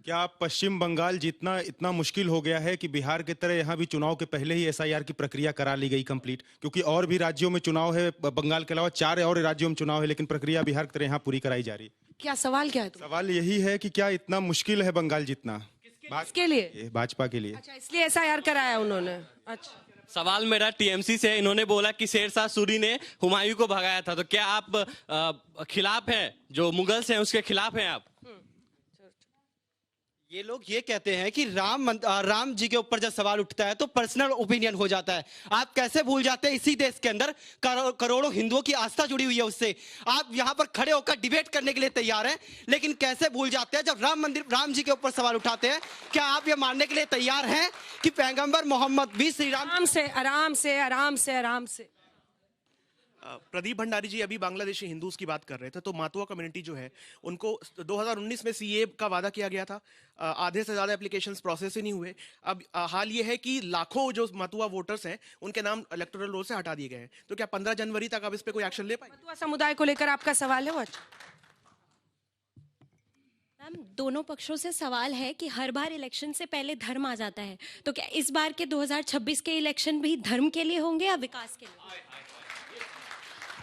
क्या पश्चिम बंगाल जीतना इतना मुश्किल हो गया है कि बिहार की तरह यहाँ भी चुनाव के पहले ही एसआईआर की प्रक्रिया करा ली गई कंप्लीट? क्योंकि और भी राज्यों में चुनाव है, बंगाल के अलावा 4 और राज्यों में चुनाव है, लेकिन प्रक्रिया बिहार की तरह यहाँ पूरी कराई जा रही है। क्या सवाल क्या है सवाल यही है कि क्या इतना मुश्किल है बंगाल जीतना? किसके लिए? भाजपा के लिए। अच्छा, इसलिए एसआईआर कराया उन्होंने। अच्छा, सवाल मेरा टीएमसी से। इन्होंने बोला कि शेरशाह सूरी ने हुमायूं को भगाया था, तो क्या आप खिलाफ हैं, जो मुगल्स हैं उसके खिलाफ हैं आप? ये लोग ये कहते हैं कि राम जी के ऊपर जब सवाल उठता है तो पर्सनल ओपिनियन हो जाता है। आप कैसे भूल जाते हैं इसी देश के अंदर करोड़ों हिंदुओं की आस्था जुड़ी हुई है उससे। आप यहाँ पर खड़े होकर डिबेट करने के लिए तैयार हैं, लेकिन कैसे भूल जाते हैं जब राम जी के ऊपर सवाल उठाते हैं? क्या आप ये मानने के लिए तैयार हैं कि पैगंबर मोहम्मद भी श्री राम? आराम से। प्रदीप भंडारी जी अभी बांग्लादेशी हिंदूज की बात कर रहे थे, तो मातुआ कम्युनिटी जो है उनको 2019 में सीए का वादा किया गया था। आधे से ज्यादा एप्लीकेशंस प्रोसेस ही नहीं हुए। अब हाल ये है कि लाखों जो मातुआ वोटर्स हैं उनके नाम इलेक्टोरल रोल से हटा दिए गए हैं। तो क्या 15 जनवरी तक अब इस पे कोई एक्शन ले पाएंगे? मातुआ समुदाय को लेकर आपका सवाल है वो? मैम, दोनों पक्षों से सवाल है कि हर बार इलेक्शन से पहले धर्म आ जाता है, तो क्या इस बार के 2026 के इलेक्शन भी धर्म के लिए होंगे या विकास के लिए?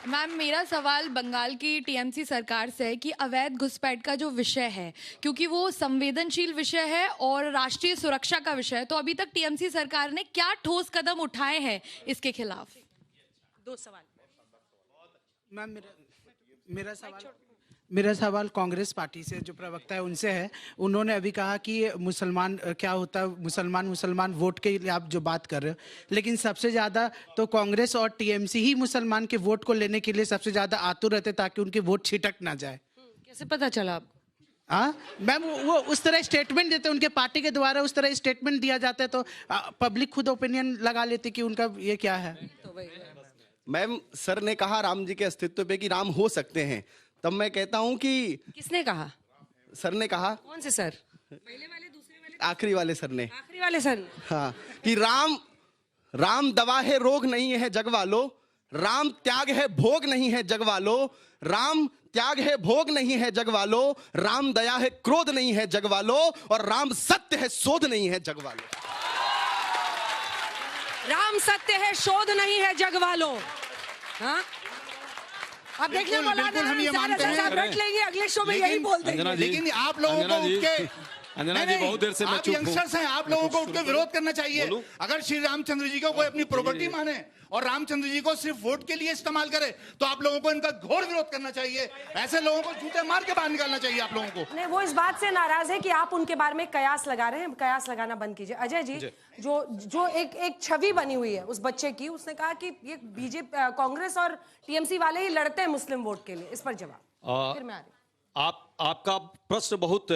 मैम, मेरा सवाल बंगाल की टीएमसी सरकार से है कि अवैध घुसपैठ का जो विषय है, क्योंकि वो संवेदनशील विषय है और राष्ट्रीय सुरक्षा का विषय है, तो अभी तक टीएमसी सरकार ने क्या ठोस कदम उठाए हैं इसके खिलाफ? 2 सवाल। मैम, मेरा सवाल कांग्रेस पार्टी से जो प्रवक्ता है उनसे है। उन्होंने अभी कहा कि मुसलमान क्या होता है, मुसलमान वोट के लिए आप जो बात कर रहे हो, लेकिन सबसे ज़्यादा तो कांग्रेस और टीएमसी ही मुसलमान के वोट को लेने के लिए सबसे ज़्यादा आतुर रहते ताकि उनके वोट छिटक ना जाए। कैसे पता चला आपको? हाँ मैम, वो उस तरह स्टेटमेंट देते, उनके पार्टी के द्वारा उस तरह स्टेटमेंट दिया जाता है, तो पब्लिक खुद ओपिनियन लगा लेती कि उनका ये क्या है। मैम, सर ने कहा राम जी के अस्तित्व पे कि राम हो सकते हैं, तब मैं कहता हूं कि किसने कहा? सर ने कहा। कौन से सर? पहले वाले, दूसरे वाले? आखिरी वाले सर ने। आखिरी वाले सर? हाँ, कि राम दवा है रोग नहीं है जग वालो, राम त्याग है भोग नहीं है जग वालो, राम त्याग है भोग नहीं है जग वालो, राम दया है क्रोध नहीं है जग वालो, और राम सत्य है शोध नहीं है जग वालो। राम सत्य है, शोध नहीं है जग वालों। हाँ, अब देखिए बिल्कुल हम ये मानते हैं, रट लेंगे, अगले शो में यही बोल देंगे। लेकिन आप लोगों को उसके बहुत देर से मैं आप यंगस्टर्स हैं, आप लोगों को उसके विरोध करना चाहिए। अगर श्री रामचंद्र जी को कोई अपनी प्रॉपर्टी माने और रामचंद्र जी को सिर्फ वोट के लिए इस्तेमाल करे, तो आप लोगों को इनका घोर विरोध करना चाहिए। ऐसे लोगों को जूते मार के बाहर निकालना चाहिए आप लोगों को। नहीं, वो इस बात से नाराज है कि आप उनके बारे में कयास लगा रहे हैं। कयास लगाना बंद कीजिए। अजय जी, जो एक छवि बनी हुई है उस बच्चे की, उसने कहा कि ये बीजेपी, कांग्रेस और टीएमसी वाले ही लड़ते हैं मुस्लिम वोट के लिए। इस पर जवाब फिर मैं आ रही। आपका प्रश्न बहुत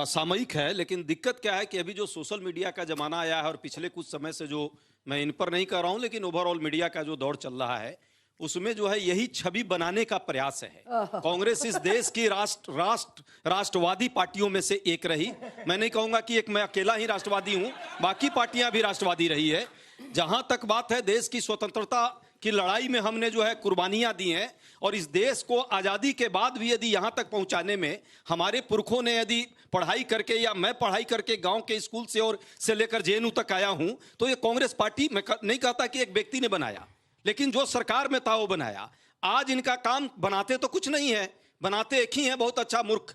सामयिक है, लेकिन दिक्कत क्या है कि अभी जो सोशल मीडिया का जमाना आया है और पिछले कुछ समय से, जो मैं इन पर नहीं कर रहा हूं, लेकिन ओवरऑल मीडिया का जो दौर चल रहा है, उसमें जो है यही छवि बनाने का प्रयास है। कांग्रेस इस देश की राष्ट्रवादी पार्टियों में से एक रही। मैं नहीं कहूंगा कि मैं अकेला ही राष्ट्रवादी हूं, बाकी पार्टियां भी राष्ट्रवादी रही है। जहां तक बात है देश की स्वतंत्रता की लड़ाई में, हमने जो है कुर्बानियां दी हैं, और इस देश को आजादी के बाद भी यदि यहां तक पहुंचाने में हमारे पुरखों ने यदि पढ़ाई करके, या मैं पढ़ाई करके गांव के स्कूल से और से लेकर जेएनयू तक आया हूं, तो ये कांग्रेस पार्टी, मैं नहीं कहता कि एक व्यक्ति ने बनाया, लेकिन जो सरकार में था वो बनाया। आज इनका काम बनाते तो कुछ नहीं है, बनाते एक ही है, बहुत अच्छा मूर्ख,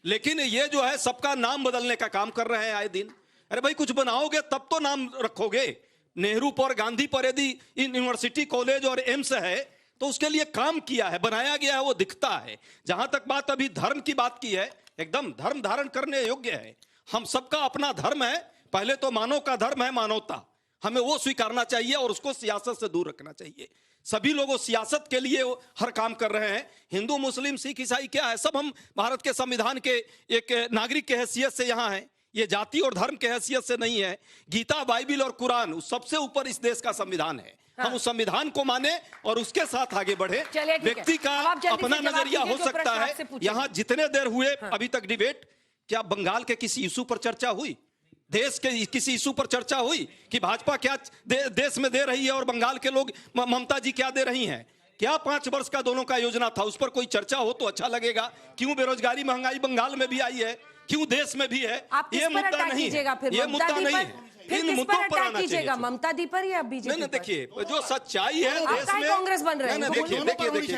लेकिन ये जो है सबका नाम बदलने का काम कर रहे हैं आए दिन। अरे भाई, कुछ बनाओगे तब तो नाम रखोगे। नेहरू पर, गांधी पर यदि यूनिवर्सिटी, कॉलेज और एम्स है तो उसके लिए काम किया है, बनाया गया है, वो दिखता है। जहां तक बात अभी धर्म की बात की है, एकदम धर्म धारण करने योग्य है। हम सबका अपना धर्म है। पहले तो मानव का धर्म है मानवता, हमें वो स्वीकारना चाहिए और उसको सियासत से दूर रखना चाहिए। सभी लोग सियासत के लिए हर काम कर रहे हैं। हिंदू, मुस्लिम, सिख, ईसाई क्या है, सब हम भारत के संविधान के एक नागरिक के हैसियत से यहाँ हैं। ये जाति और धर्म के हैसियत से नहीं है। गीता, बाइबिल और कुरान सबसे ऊपर इस देश का संविधान है। हम उस संविधान को माने और उसके साथ आगे बढ़े। व्यक्ति का अपना नजरिया हो सकता है। यहाँ जितने देर हुए अभी तक डिबेट, क्या बंगाल के किसी इशू पर चर्चा हुई? देश के किसी इशू पर चर्चा हुई कि भाजपा क्या देश में दे रही है और बंगाल के लोग, ममता जी क्या दे रही हैं? क्या 5 वर्ष का दोनों का योजना था, उस पर कोई चर्चा हो तो अच्छा लगेगा। क्यों बेरोजगारी, महंगाई बंगाल में भी आई है? क्यों देश में भी है, आप किस पर अटैक कीजिएगा फिर? ये मुद्दा नहीं है। फिर इन किस मुद्दों पर पर अटैक आना कीजिएगा? चाहिए। ममता दी पर या बीजेपी? नहीं देखिए, जो सच्चाई है आप देश काहे में, कांग्रेस बन रहे हैं? नहीं, देखिए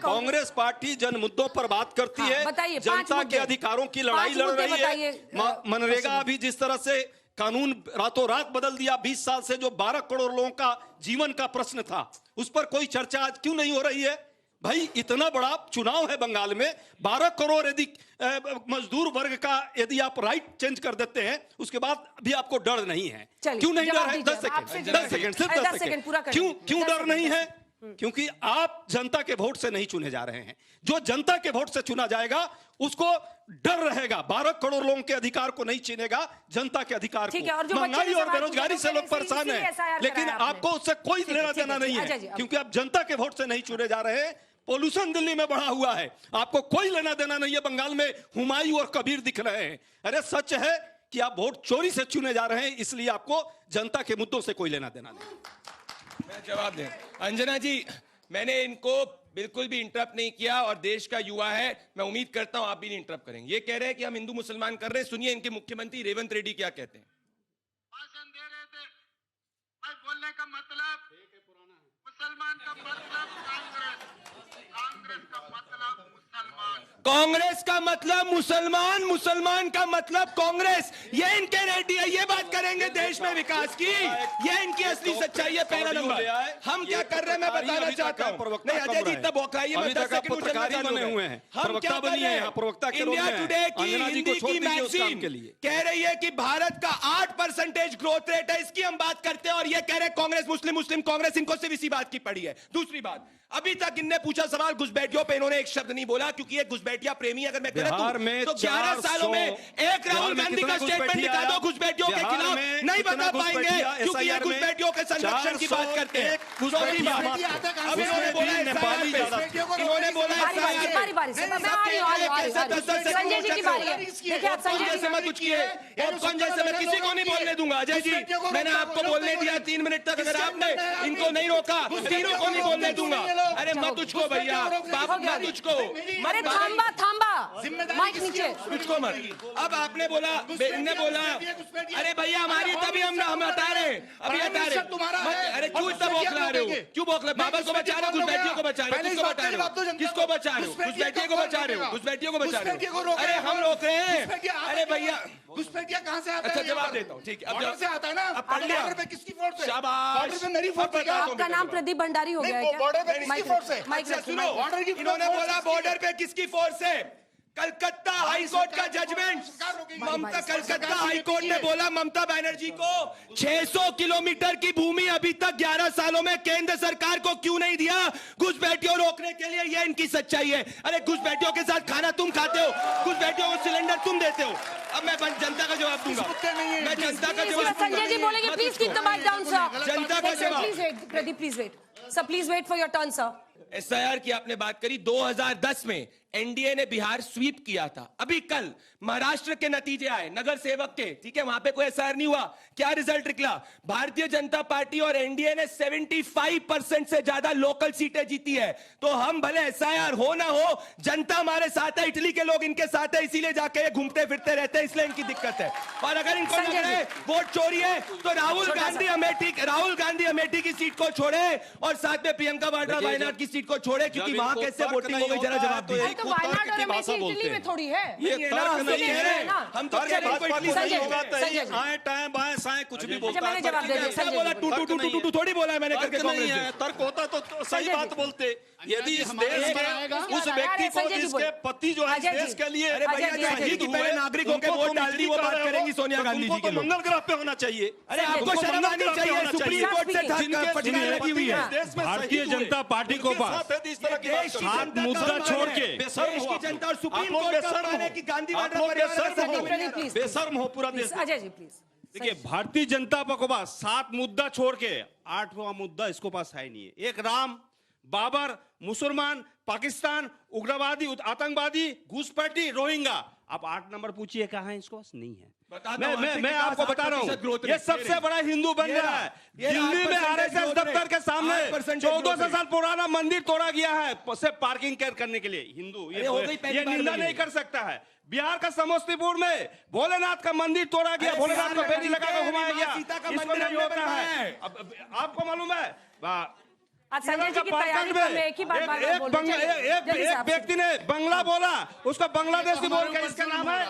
कांग्रेस पार्टी जन मुद्दों पर बात करती हाँ, है, बताइए, 5 जनता मुद्दे। के अधिकारों की लड़ाई 5 लड़ मुद्दे रही बताइए, है। मनरेगा अभी जिस तरह से कानून रातों रात बदल दिया, 20 साल से जो 12 करोड़ लोगों का जीवन का प्रश्न था, उस पर कोई चर्चा आज क्यों नहीं हो रही है? भाई इतना बड़ा चुनाव है बंगाल में, 12 करोड़ यदि मजदूर वर्ग का यदि आप राइट चेंज कर देते हैं, उसके बाद भी आपको डर नहीं है। क्यों नहीं डर है? 10 सेकंड, 10 सेकंड, सिर्फ 10 सेकंड। क्यों डर नहीं है? क्योंकि आप जनता के वोट से नहीं चुने जा रहे हैं। जो जनता के वोट से चुना जाएगा उसको डर रहेगा। 12 करोड़ लोगों के अधिकार को नहीं चुनेगा, जनता के अधिकार को। महंगाई और बेरोजगारी से लोग परेशान हैं, लेकिन आपको उससे कोई लेना देना नहीं है, क्योंकि आप जनता के वोट से नहीं चुने जा रहे हैं। पोल्यूशन दिल्ली में बढ़ा हुआ है, आपको कोई लेना देना नहीं है। बंगाल में हुमायूं और कबीर दिख रहे हैं। अरे सच है कि आप वोट चोरी से चुने जा रहे हैं, इसलिए आपको जनता के मुद्दों से कोई लेना देना नहीं। मैं जवाब दें। अंजना जी, मैंने इनको बिल्कुल भी इंटरप्ट नहीं किया और देश का युवा है, मैं उम्मीद करता हूं आप भी नहीं इंटरप्ट करेंगे। ये कह रहे हैं कि हम हिंदू मुसलमान कर रहे हैं, सुनिए इनके मुख्यमंत्री रेवंत रेड्डी क्या कहते हैं। भाषण दे रहे थे, भाई बोलने का मतलब मुसलमान का मतलब कांग्रेस, कांग्रेस का मतलब मुसलमान, कांग्रेस का मतलब मुसलमान, मुसलमान का मतलब कांग्रेस। ये इनके रेड्डी है, ये बात करेंगे देश में विकास की, ये इनकी असली सच्चाई है। पहला नंबर हम क्या कर रहे हैं मैं बताना चाहता हूँ। नहीं अजय जी इतना बौखलाइए, मैं 10 सेकंड पत्रकारी बने हुए हैं, हम क्या कर रहे हैं? प्रवक्ता के इंडिया टुडे की हिंदी की मैगजीन कह रही है कि भारत का 8% ग्रोथ रेट है, इसकी हम बात करते हैं और ये कह रहे हैं कांग्रेस मुस्लिम, मुस्लिम कांग्रेस। इनको सिर्फ इसी बात की पड़ी है। दूसरी बात, अभी तक इनने पूछा सवाल घुसपैठियों पे, इन्होंने एक शब्द नहीं बोला, क्योंकि ये घुसपैठिया प्रेमी। अगर मैं गलत हूं तो 11 सालों में एक राहुल गांधी का स्टेटमेंट दिखा दो घुसपैठियों के खिलाफ, नहीं बता पाएंगे, क्योंकि ये घुसपैठियों के संरक्षण की बात करते हैं। चौथी बात, अब इन्होंने बोला इन्होंने बोला संजय जी की बारी है। देखिए आप संजय जैसे मत कुछ किए, पॉपकॉर्न जैसे मैं किसी को नहीं बोलने दूंगा। अजय जी मैंने आपको बोलने दिया 3 मिनट तक, अगर आपने इनको नहीं रोका, तीनों को नहीं बोलने दूंगा। अरे मत तुझको भैया, बाबू मत तुझको, अरे थांबा थांबा, माइक नीचे, तुझको मत। अब आपने बोला, इनने बोला, अरे भैया हमारी तभी हम हटा रहे, अभी हटा रहे। अरे क्यों इतना बौखला रहे हो? क्यों बौखला? बाबा को बचा रहे हो, घुसपैठियों को बचा रहे हो, किसको बचा रहे हो? किसको बचा रहे हो? घुसपैठियों को बचा रहे हो, घुसपैठियों को बचा रहे हो। अरे हम रोक रहे हैं। अरे भैया घुसपैठिया कहाँ से आता है? अच्छा जवाब देता हूँ, ठीक है। बॉर्डर से आता है ना? अब पढ़ लिया। बॉर्डर पे किसकी फोर्स है? शाबाश। बॉर्डर पे मेरी फोर्स है क्या? आपका नाम प्रदीप भंडारी हो गया है क्या? बॉर्डर पे किसकी फोर्स है? माइक अच्छा रखिए, सुनो, बॉर्डर की इन्होंने फोर्स बोला किसकी बॉर्डर पे किसकी फोर्स है? कलकत्ता हाईकोर्ट का जजमेंट, ममता कलकत्ता हाईकोर्ट ने बोला ममता बनर्जी को 600 किलोमीटर की भूमि अभी तक 11 सालों में केंद्र सरकार को क्यों नहीं दिया घुसपैठियों रोकने के लिए? ये इनकी सच्चाई है। अरे घुसपैठियों के साथ खाना तुम खाते हो, घुसपैठियों को सिलेंडर तुम देते हो। अब मैं जनता का जवाब दूंगा, मैं जनता का जवाब दूंगा। संजय जी बोलेंगे, please keep the mic down sir. जनता का जवाब। Please wait Pradeep, please wait sir, please wait for your turn sir. SIR की आपने बात करी, 2010 में एनडीए ने बिहार स्वीप किया था। अभी कल महाराष्ट्र के नतीजे आए नगर सेवक के, ठीक है, वहां पे कोई एसआईआर नहीं हुआ। क्या रिजल्ट निकला? भारतीय जनता पार्टी और एनडीए ने 75% से ज्यादा लोकल सीटें जीती है। तो हम भले एसआईआर हो ना हो, जनता हमारे साथ है, इटली के लोग इनके साथ है, इसीलिए जाके घूमते फिरते रहते हैं, इसलिए इनकी दिक्कत है। और अगर इनको लग रहा है वोट चोरी है तो राहुल गांधी अमेठी की सीट को छोड़े और साथ में प्रियंका वाड्रा वायनाड की सीट को छोड़े, क्योंकि वहां कैसे वोटिंग हो गई, जरा जवाब दीजिए। तो वायनाड और अमेठी इटली में थोड़ी है। ये तर्क नहीं है ना, हम तो आए टाइम बाएं साएं कुछ भी बोलता है। जवाब दे दिया। बोला टू थोड़ी बोला है मैंने करके नहीं है, तर्क होता तो सही बात बोलते। यदि इस देश में उस व्यक्ति को जिसके पति जो है इस देश के लिए शहीद हुए नागरिकों के वोट डाल दी, वो बात करेंगी सोनिया गांधी जी के। मंगल ग्रह पे होना चाहिए। अरे आपको शर्म आनी चाहिए, सुप्रीम कोर्ट से फटकार लगी हुई है। भारतीय जनता पार्टी को पास सात मुद्दा छोड़ के देश की जनता और सुप्रीम कोर्ट का माने कि गांधी बेशर्म हो पूरा देश। अजय जी प्लीज। देखिए, भारतीय जनता को पास 7 मुद्दा छोड़ के 8वां मुद्दा इसको पास है नहीं है। एक राम बाबर, मुसलमान, पाकिस्तान, उग्रवादी, आतंकवादी, घुसपैठी, रोहिंगा। आप 8 नंबर पूछिए कहाँ है, इसको नहीं है। मैं आपको बता रहा हूँ, ये सबसे बड़ा हिंदू बन रहा है। दिल्ली में आरएसएस दफ्तर के सामने 1400 साल पुराना मंदिर तोड़ा गया है सिर्फ पार्किंग करने के लिए। हिंदू ये निंदा नहीं कर सकता है। बिहार का समस्तीपुर में भोलेनाथ का मंदिर तोड़ा गया, भोलेनाथ को फेरी लगाकर घुमाया गया, इसको नहीं होता है। आपको मालूम है संजय जी की तैयारी में एक ही बात एक व्यक्ति ने बंगला बोला, उसका बांग्लादेशी बोल के इसका नाम है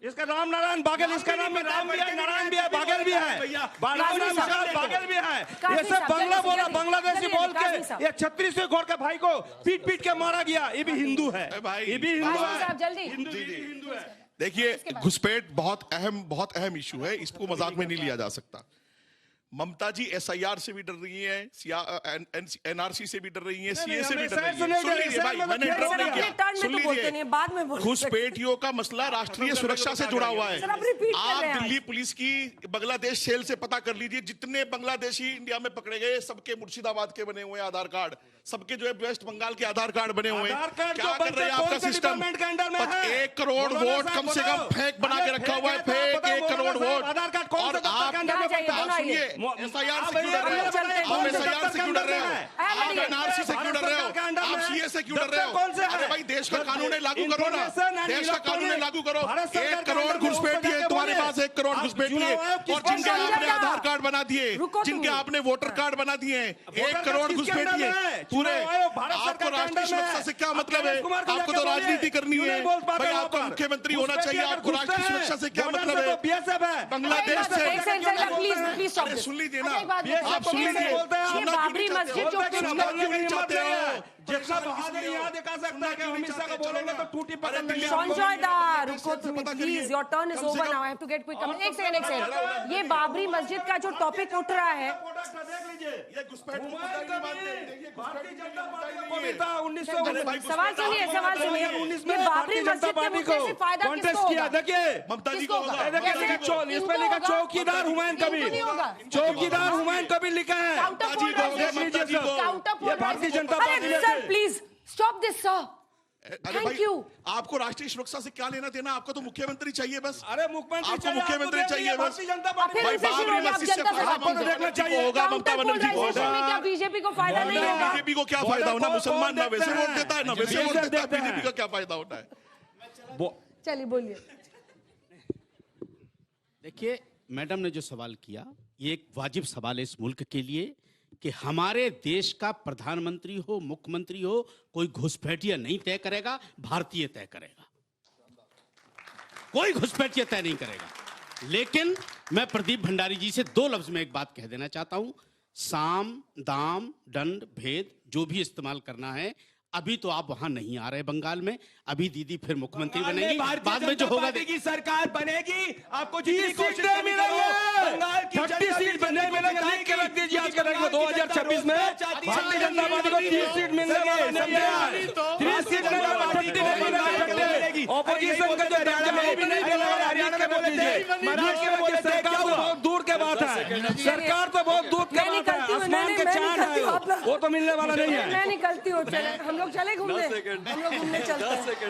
इसका राम नारायण बाघेल, इसका नाम में राम भी है, नारायण भी है, बाघेल भी है, बाघेल भी है। ये सब बंगला बोला, बांग्लादेशी बोल के ये 36वें घोड़ के भाई को पीट पीट के मारा गया। ये भी हिंदू है, ये भी हिंदू है, हिंदू है। देखिए, घुसपैठ बहुत अहम इशू है, इसको मजाक में नहीं लिया जा सकता। ममता जी एसआईआर से भी डर रही हैं, एनआरसी से भी डर रही हैं, सीए से भी डर रही हैं। सुन लीजिए भाई, मैंने इंटरप्ट नहीं किया, सुन लीजिए। घुसपैठियों का मसला राष्ट्रीय सुरक्षा से जुड़ा हुआ है। आप दिल्ली पुलिस की बांग्लादेश सेल से पता कर लीजिए, जितने बांग्लादेशी इंडिया में पकड़े गए सबके मुर्शिदाबाद के बने हुए आधार कार्ड, सबके जो है वेस्ट बंगाल के आधार कार्ड बने हुए हैं। क्या कर रहे हैं आपका सिस्टम? 1 करोड़ वोट कम से कम फेक बना के रखा हुआ है, फेक 1 करोड़ वोट। और आप सुनिए, एसआईआर से क्यों डर रहे हो? आप एसआईआर से क्यों डर रहे हो? आप एनआरसी से क्यों डर रहे हो? आप सीए से क्यों डर रहे हो? अरे भाई, देश का कानून लागू करो ना, देश का कानून लागू करो। 1 करोड़ घुसपैठी है तुम्हारे पास, 1 करोड़ घुसपैठी है, और जिनके आपने आधार कार्ड बना दिए, जिनके आपने वोटर कार्ड बना दिए, 1 करोड़ घुसपैठी है पूरे। आपको राष्ट्रीय सुरक्षा से क्या मतलब है? आपको तो राजनीति करनी है भाई, आपको मुख्यमंत्री होना चाहिए, आपको राष्ट्रीय सुरक्षा से क्या मतलब है? बांग्लादेश से सुन लीजिए ना, आप सुन लीजिए, बाबरी मस्जिद जो चाहते हो, जितना बहादुर यहाँ दिखा सकता है कि अमित शाह को बोलेंगे तो टूटी पकड़ लेंगे। संजय दा, रुको तुम please, your turn is over now, I have to get quick comment. एक सेकंड, ये बाबरी मस्जिद का जो टॉपिक उठ रहा है, सवाल सुनिए, ये बाबरी मस्जिद के मुद्दे से फायदा किसको होगा? देखिए ममता जी को इसमें लिखा चौकीदार हुमायूं कबीर, चौकीदार हुमायूं कबीर लिखा है। ये भारतीय जनता पार्टी ने। Sir please stop this sir, thank you. आपको राष्ट्रीय सुरक्षा से क्या लेना देना? आपको तो मुख्यमंत्री चाहिए बस। अरे मुख्यमंत्री, आपको मुख्यमंत्री चाहिए बस। भाई बाबरी मस्जिद से देखना चाहिए होगा, ममता बनर्जी को होगा। क्या बीजेपी को फायदा नहीं होगा? बीजेपी को क्या फायदा होना? मुसलमान ना वैसे वोट देता है, ना वैसे वोट देता है, बीजेपी का क्या फायदा होता है? चलिए बोलिए। देखिए, मैडम ने जो सवाल किया, ये एक वाजिब सवाल है इस मुल्क के लिए कि हमारे देश का प्रधानमंत्री हो, मुख्यमंत्री हो, कोई घुसपैठिया नहीं तय करेगा, भारतीय तय करेगा। कोई घुसपैठिया तय नहीं करेगा। लेकिन मैं प्रदीप भंडारी जी से 2 लफ्ज में एक बात कह देना चाहता हूं, साम दाम दंड भेद जो भी इस्तेमाल करना है, अभी तो आप वहां नहीं आ रहे बंगाल में, अभी दीदी फिर मुख्यमंत्री बनेगी, बाद में जो होगा की सरकार बनेगी, आपको जितनी 30 सीटें मिलेंगी, 30 सीट नहीं मिलेंगे, लिख के रख दीजिए आज के डेट में 2026 में भारतीय जनता पार्टी को 30 सीट मिलने वाली नहीं है। 30 सीट मिलेगी, ऑपोजिशन का जो दायरा भी नहीं मिलने वाला, हरियाणा में बोले थे, महाराष्ट्र में बोले थे, सरकार तो बहुत दूर के बात है, सरकार तो बहुत दूर के बात है, आसमान के चांद है वो तो मिलने वाला नहीं है। मैं निकलती हूँ, हम लोग चले घूमने, हम लोग घूमने चलते हैं।